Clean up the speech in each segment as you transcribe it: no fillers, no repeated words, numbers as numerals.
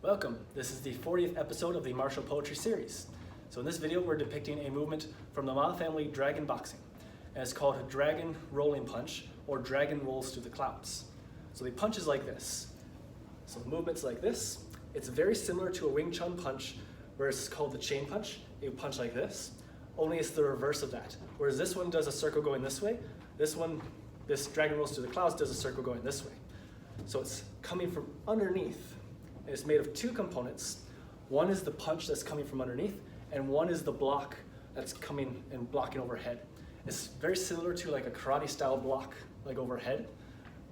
Welcome, this is the 40th episode of the martial poetry series. So in this video we're depicting a movement from the Ma family dragon boxing, and it's called a dragon rolling punch, or dragon rolls through the clouds. So the punch is like this. So the movement's like this. It's very similar to a Wing Chun punch, where it's called the chain punch. You punch like this, only it's the reverse of that. Whereas this one does a circle going this way, this dragon rolls through the clouds does a circle going this way. So it's coming from underneath. And it's made of two components. One is the punch that's coming from underneath, and one is the block that's coming and blocking overhead. It's very similar to like a karate style block, like overhead,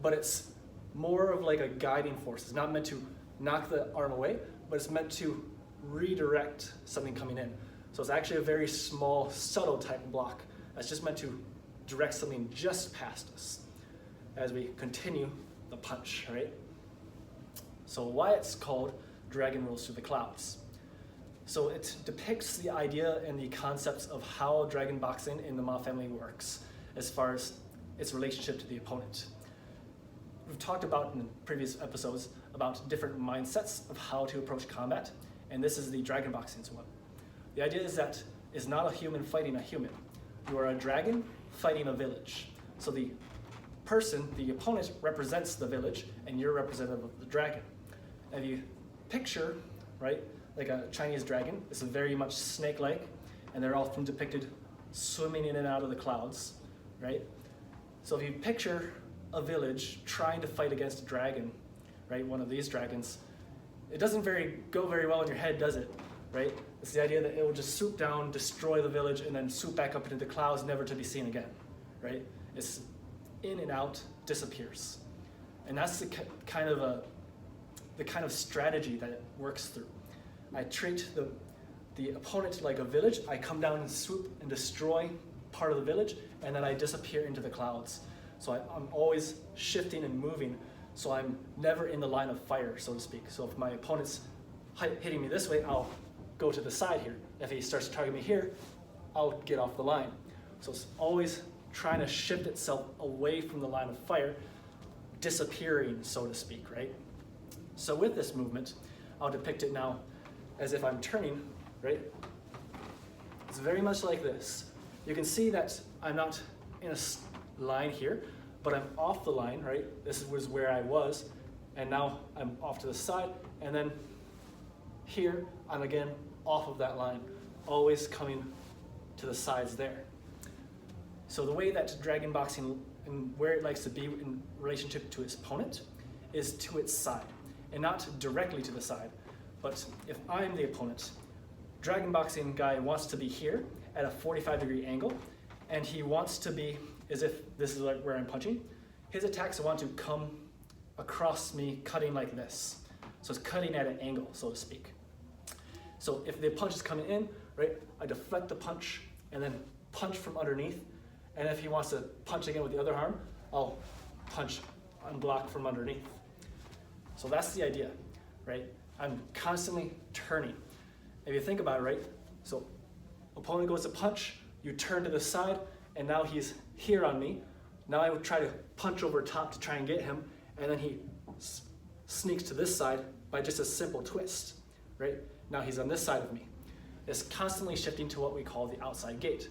but it's more of like a guiding force. It's not meant to knock the arm away, but it's meant to redirect something coming in. So it's actually a very small, subtle type of block that's just meant to direct something just past us as we continue the punch, right? So why it's called Dragon Rolls Through the Clouds. So it depicts the idea and the concepts of how dragon boxing in the Ma family works as far as its relationship to the opponent. We've talked about in previous episodes about different mindsets of how to approach combat, and this is the dragon boxing's one. The idea is that it's not a human fighting a human. You are a dragon fighting a village. So the person, the opponent, represents the village, and you're representative of the dragon. And if you picture, right, like a Chinese dragon, it's very much snake-like, and they're often depicted swimming in and out of the clouds, right? So if you picture a village trying to fight against a dragon, right, one of these dragons, it doesn't go very well in your head, does it, right? It's the idea that it will just swoop down, destroy the village, and then swoop back up into the clouds, never to be seen again, right? It's in and out, disappears. And that's the kind of strategy that it works through. I treat the opponent like a village. I come down and swoop and destroy part of the village, and then I disappear into the clouds. So I'm always shifting and moving, so I'm never in the line of fire, so to speak. So if my opponent's hitting me this way, I'll go to the side here. If he starts targeting me here, I'll get off the line. So it's always trying to shift itself away from the line of fire, disappearing, so to speak, right? So with this movement, I'll depict it now as if I'm turning, right? It's very much like this. You can see that I'm not in a line here, but I'm off the line, right? This was where I was, and now I'm off to the side, and then here, I'm again off of that line, always coming to the sides there. So the way that dragon boxing and where it likes to be in relationship to its opponent is to its side, and not directly to the side. But if I'm the opponent, dragon boxing guy wants to be here at a 45-degree angle, and he wants to be as if this is like where I'm punching. His attacks want to come across me, cutting like this. So it's cutting at an angle, so to speak. So if the punch is coming in, right, I deflect the punch and then punch from underneath. And if he wants to punch again with the other arm, I'll punch and block from underneath. So that's the idea, right? I'm constantly turning. If you think about it, right? So opponent goes to punch, you turn to the side, and now he's here on me. Now I would try to punch over top to try and get him, and then he sneaks to this side by just a simple twist, right? Now he's on this side of me. It's constantly shifting to what we call the outside gate.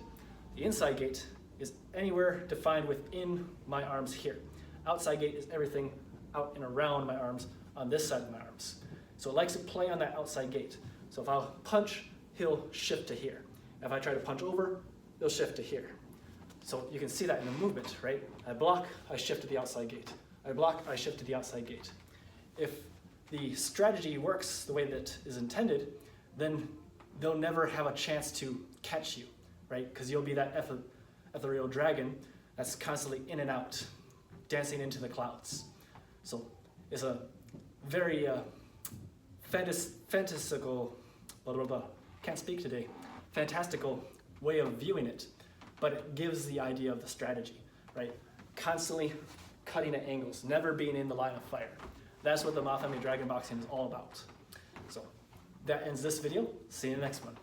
The inside gate is anywhere defined within my arms here. Outside gate is everything out and around my arms on this side of my arms. So it likes to play on that outside gate. So if I'll punch, he'll shift to here. If I try to punch over, he'll shift to here. So you can see that in the movement, right? I block, I shift to the outside gate. I block, I shift to the outside gate. If the strategy works the way that is intended, then they'll never have a chance to catch you, right? Because you'll be that ethereal dragon that's constantly in and out, dancing into the clouds. So it's a very fantastical, can't speak today, fantastical way of viewing it, but it gives the idea of the strategy, right? Constantly cutting at angles, never being in the line of fire. That's what the Ma family dragon boxing is all about. So that ends this video. See you in the next one.